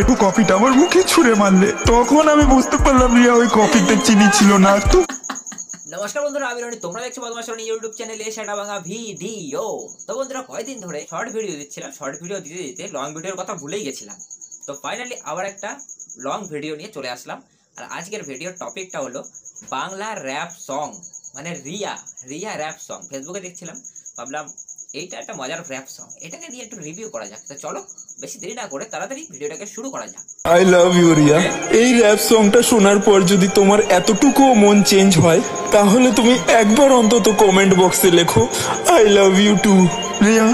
একটু কফিটা আমার মুখে ছুঁড়ে মারলে, তখন আমি বুঝতে পারলাম রিয়া ওই কফিতে চিনি ছিল না। তো নমস্কার বন্ধুরা, আমি রনি, তোমরা দেখছো বদমাশ রনি ইউটিউব চ্যানেলে সেটা ভাঙা ভিডিও। তো বন্ধুরা, কয়েকদিন ধরে শর্ট ভিডিও দিচ্ছিলাম, শর্ট ভিডিও দিতে দিতে লং ভিডিওর কথা ভুলেই গেছিলাম। তো ফাইনালি আবার একটা লং ভিডিও নিয়ে চলে আসলাম। আর আজকের ভিডিওর টপিকটা হলো বাংলা র্যাপ সং, মানে রিয়া র্যাপ সং। ফেসবুকে দেখছিলাম, ভাবলাম এইটা একটা মজার র্যাপ সং, এটাকে নিয়ে একটু রিভিউ করা যাক। তো চলো বেশি দেরি না করে তাড়াতাড়ি ভিডিওটাকে শুরু করা যাক। I love you Riya. এই র্যাপ সংটা শোনার পর যদি তোমার এতটুকু মন চেঞ্জ হয়, তাহলে তুমি একবার অন্তত কমেন্ট বক্সে লেখো I love you too. Riya,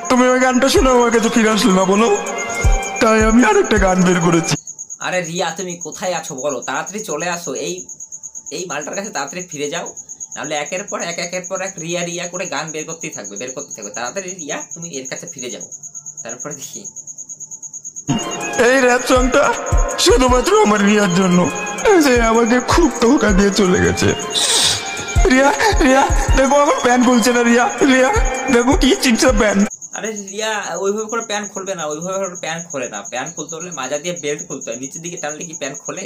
তুমি ওই গানটা শুনে আমার কাছে ফিরে আসলে না বলো, তাই আমি আরেকটা গান বের করেছি। আরে রিয়া, তুমি কোথায় আছো বলো, তাড়াতাড়ি চলে আসো, এই মালটার কাছে তাড়াতাড়ি ফিরে যাও, নাহলে একের পর এক রিয়া করে গান বের করতে থাকবে। তাড়াতাড়ি রিয়া, তুমি এর কাছে ফিরে যাও, তারপরে দেখি। এই র্যাপ সংটা শুধুমাত্র আমার রিয়ার জন্য, যে আমাকে খুব ধোকা দিয়ে চলে গেছে। রিয়া রিয়া দেখো, আমার প্যান্ট খুলছে না। রিয়া রিয়া দেখো কি চিপসা প্যান্ট। আরে রিয়া, ওইভাবে করে প্যান্ট খুলবে না, ওইভাবে করে প্যান্ট খোলে না। প্যান্ট খুলতে হলে মাজা দিয়ে বেল্ট খুলতে হয়, নিচের দিকে টানলে কি প্যান্ট খোলে?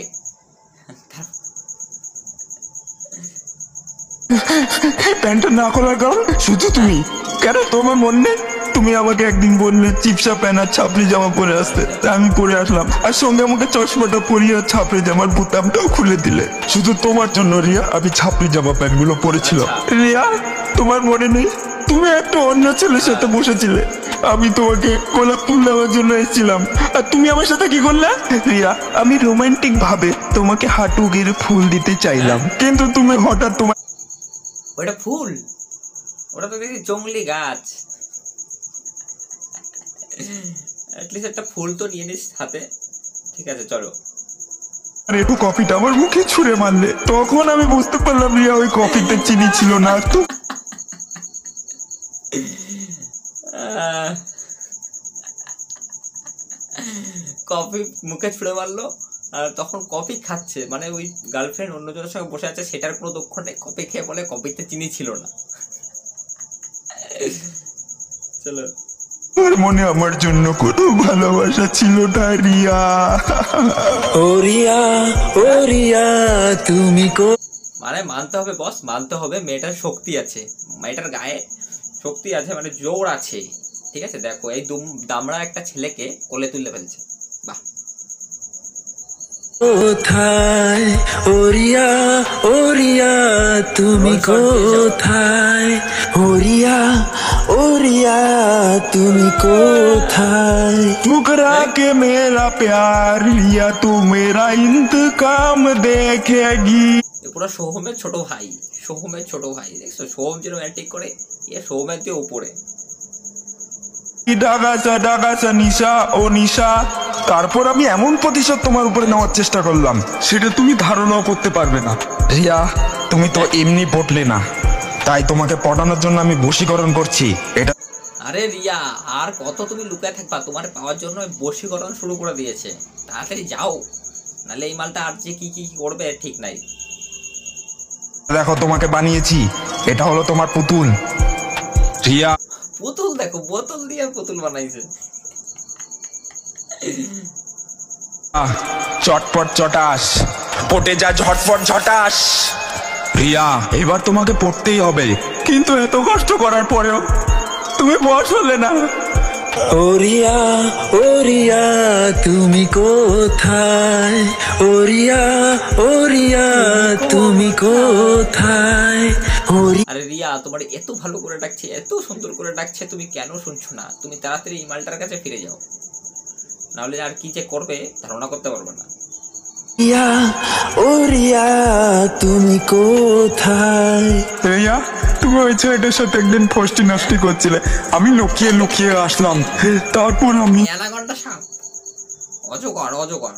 প্যান্টটা না খোলার কারণ শুধু তুমি। কেন তোমার মন নেই? তুমি আমাকে একদিন বললে চিপসা প্যান্ট আর ছাপড়ি জামা পরে আসতে, তাই আমি পরে আসলাম, আর সঙ্গে আমাকে চশমাটা পরিয়ে ছাপড়ি জামার বোতামটাও খুলে দিলে। শুধু তোমার জন্য রিয়া আমি ছাপড়ি জামা প্যান্ট গুলো পরেছিলাম। রিয়া, তোমার মনে নেই তুমি একটা অন্য ছেলের সাথে বসেছিলে, আমি তোমাকে গোলাপ ফুল দেওয়ার জন্য এসেছিলাম, আর তুমি আমার সাথে কি করলে? রিয়া, আমি রোমান্টিক ভাবে তোমাকে হাঁটু গেড়ে ফুল দিতে চাইলাম, কিন্তু তুমি হঠাৎ তোমার ওটা ফুল, ওটা তো দেখি জঙ্গলি গাছ। অ্যাটলিস্ট একটা ফুল তো নিয়ে নিস হাতে। ঠিক আছে, চলো। একটু কফিটা আমার মুখে ছুঁড়ে মারলে, তখন আমি বুঝতে পারলাম রিয়া ওই কফিতে চিনি ছিল না। তো কফি মুখে ছুঁড়ে মারলো, আর তখন কফি খাচ্ছে, মানে ওই গার্লফ্রেন্ড অন্যজনের সঙ্গে বসে আছে, সেটার কোনো দুঃখ নেই। কফি খেয়ে বলে কফিতে চিনি ছিল না। চলো। তোর মনে আমার জন্য কোনো ভালোবাসা ছিল না রিয়া। ও রিয়া, ও রিয়া তুমি মানে মানতে হবে বস, মানতে হবে, মেয়েটার শক্তি আছে, মেয়েটার গায়ে শক্তি আছে, মানে জোর আছে। ঠিক আছে, দেখো এই দামড়া একটা ছেলেকে কোলে তুলে ফেলছে। বাহ। কোথায়? ও রিয়া, ও রিয়া তুমি কোথায়? ও রিয়া, ও রিয়া তুমি কোথায়? ठुकरा के मेरा प्यार लिया तू मेरा इंतकाम देखेगी। পুরো সোহমের ছোট ভাই, দেখছো সোহম যেরকম অ্যাক্টিং করে, সোহমের দিয়ে উপরে। ডাগাছা নিশা ও নিশা। তারপর আমি এমন প্রতিশোধ তোমার উপরে নেওয়ার চেষ্টা করলাম, সেটা তুমি ধারণাও করতে পারবে না। রিয়া, তুমি তো এমনি পটলে না, তাই তোমাকে পটানোর জন্য আমি বশীকরণ করছি। এটা আরে রিয়া, আর কত তুমি লুকায় থাকবা? তোমার পাওয়ার জন্য বশীকরণ শুরু করে দিয়েছে, তাড়াতাড়ি যাও, নাহলে এই মালটা আর যে কি কি করবে ঠিক নাই। দেখো তোমাকে বানিয়েছি, এটা হলো তোমার পুতুল। রিয়া, পুতুল দেখো, বোতল দিয়ে পুতুল বানাইছে। চটপট চটাস, পটে যা ঝটপট ঝটাস। রিয়া, এবার তোমাকে পড়তেই হবে, কিন্তু এত কষ্ট করার পরেও তুমি বস হলে না। ও রিয়া, ও রিয়া তুমি কোথায়? ও রিয়া, ও রিয়া তুমি কোথায়? আরে রিয়া, তোমার এত ভালো করে ডাকছে, এত সুন্দর করে ডাকছে, তুমি কেন শুনছো না? তুমি তাড়াতাড়ি এই মালটার কাছে ফিরে যাও, নাহলে আর কি যে করবে ধারণা করতে পারবে না। রিয়া, ও রিয়া তুমি কোথায়? রিয়া, তুমি ওই ছেলেটার সাথে একদিন ফষ্টি নষ্টি করছিলে, আমি লুকিয়ে লুকিয়ে আসলাম, তারপর আমি ঘন্টা সাপ অজগর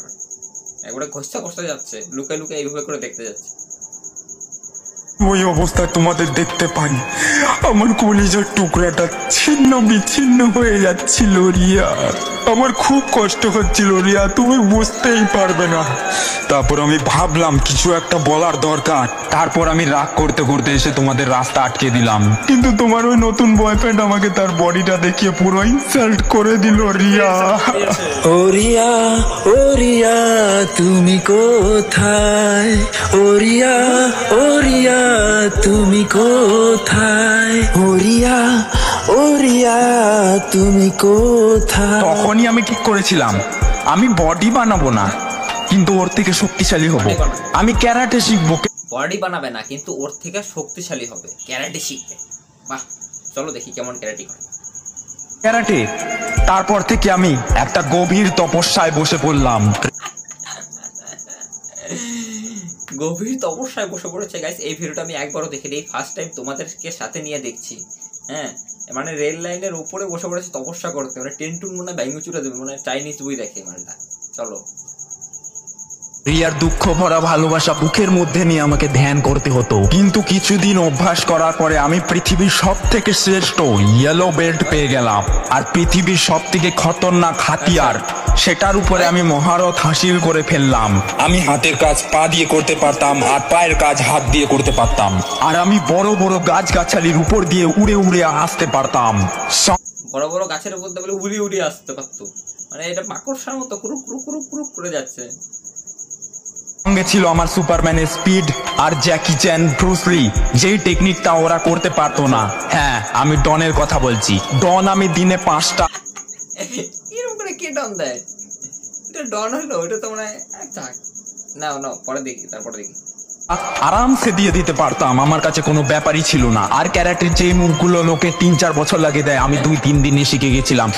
একবারে ঘষতে যাচ্ছে, লুকে লুকে এইভাবে করে দেখতে যাচ্ছে। ওই অবস্থায় তোমাদের দেখতে পাই, আমার কলিজার টুকরাটা ছিন্ন বিচ্ছিন্ন হয়ে যাচ্ছিল রিয়া। আমার খুব কষ্ট হচ্ছিল রিয়া, তুমি বুঝতেই পারবে না। তারপর আমি ভাবলাম কিছু একটা বলার দরকার, তারপর আমি রাগ করতে করতে এসে তোমাদের রাস্তা আটকে দিলাম। কিন্তু তোমার ওই নতুন বয়ফ্রেন্ড আমাকে তার বডিটা দেখিয়ে পুরো ইনসাল্ট করে দিল রিয়া। ও রিয়া তুমি কোথায়? ও রিয়া তুমি কোথায়? ও রিয়া তুমি কোথায়? তখনই আমি ঠিক করেছিলাম আমি বডি বানাবো না, কিন্তু ওর থেকে শক্তিশালী হব। আমি ক্যারাটে শিখবো। বডি বানাবে না, কিন্তু ওর থেকে শক্তিশালী হবে, ক্যারাটে শিখবে। বাহ, চলো দেখি কেমন ক্যারাটে করে। ক্যারাটে। তারপর থেকে আমি একটা গভীর তপস্যায় বসে পড়লাম। গভীর তপস্যায় বসে পড়েছে গাইস। এই ভিডিওটা আমি একবারও দেখিনি, এই ফার্স্ট টাইম তোমাদেরকে সাথে নিয়ে দেখছি। হ্যাঁ, মানে রেল লাইনের উপরে বসে পড়েছে তপস্যা করতে, মানে টেন্টুন মনে ব্যাঙ্গু চুড়ে দেবে, মানে চাইনিজ বই দেখে মালটা। চলো। রিয়ার দুঃখ ভরা ভালোবাসা বুকের মধ্যে নিয়ে আমাকে ধ্যান করতে হতো, কিন্তু কিছুদিন অভ্যাস করার পরে আমি পৃথিবীর সব থেকে শ্রেষ্ঠ ইয়েলো বেল্ট পেয়ে গেলাম। আর পৃথিবীর সব থেকে খতরনাক হাতিয়ার, সেটার উপরে আমি মহারত হাসিল করে ফেললাম। আমি হাতের কাজ পা দিয়ে করতে পারতাম, আর পায়ের কাজ হাত দিয়ে করতে পারতাম। আর আমি বড় বড় গাছগাছালির উপর দিয়ে উড়ে উড়ে আসতে পারতাম। বড় বড় গাছের উপর দিয়ে উড়ি উড়ি আসতে পারতো, মানে এটা মাকড়সার মতো কুরুক কুরুক কুরুক কুরুক করে যাচ্ছে। সঙ্গে ছিল আমার সুপারম্যানের স্পিড আর জ্যাকি চ্যান, ব্রুস লি, যেই টেকনিকটা ওরা করতে পারতো না। হ্যাঁ, আমি ডনের কথা বলছি। ডন আমি দিনে 5টা। এরকম করে কে ডন দেয়? এটা ডন হলো, এটা তো মনে হয় থাক না না, পরে দেখি, তারপরে দেখি। আরামসে দিয়ে দিতে পারতাম, আমার কাছে কোনো ব্যাপারই ছিল না। আর ক্যারাটের যে মুভগুলো লোকে 3-4 বছর লাগে দেয়, আমি 2-3 দিনে শিখে গেছিলাম।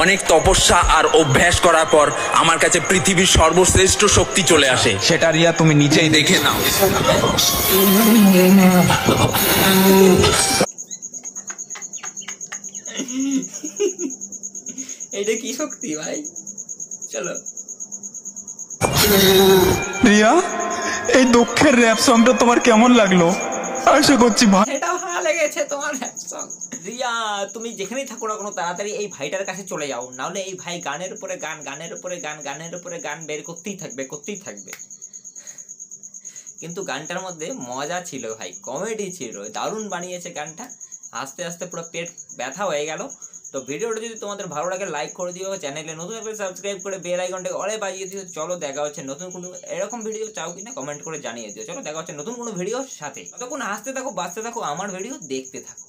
অনেক তপস্যা আর অভ্যাস করার পর আমার কাছে পৃথিবীর সর্বশ্রেষ্ঠ শক্তি চলে আসে। সেটা রিয়া তুমি নিজেই দেখে নাও। এটা কি শক্তি ভাই? চলো। রিয়া, এই দুঃখের র্যাপ সংটা তোমার কেমন লাগলো? আশা করছি এটা ভালো লেগেছে তোমার সং। রিয়া, তুমি যেখানেই থাকো না কোনো, তাড়াতাড়ি এই ভাইটার কাছে চলে যাও, নাহলে এই ভাই গানের উপরে গান, গানের উপরে গান, গানের উপরে গান বের করতেই থাকবে, করতেই থাকবে। কিন্তু গানটার মধ্যে মজা ছিল ভাই, কমেডি ছিল, দারুণ বানিয়েছে গানটা। আস্তে আস্তে পুরো পেট ব্যথা হয়ে গেল। তো ভিডিওটা যদি তোমাদের ভালো লাগে লাইক করে দিও, চ্যানেলে নতুন হলে সাবস্ক্রাইব করে বেল আইকনটাকে অলে বাজিয়ে দিও। চলো দেখা হচ্ছে নতুন কোনো এরকম ভিডিও চাও কিনা কমেন্ট করে জানিয়ে দিও। চলো দেখা হচ্ছে নতুন কোনো ভিডিওর সাথে। ততক্ষণ হাসতে থাকো, বাঁচতে থাকো, আমার ভিডিও দেখতে থাকো।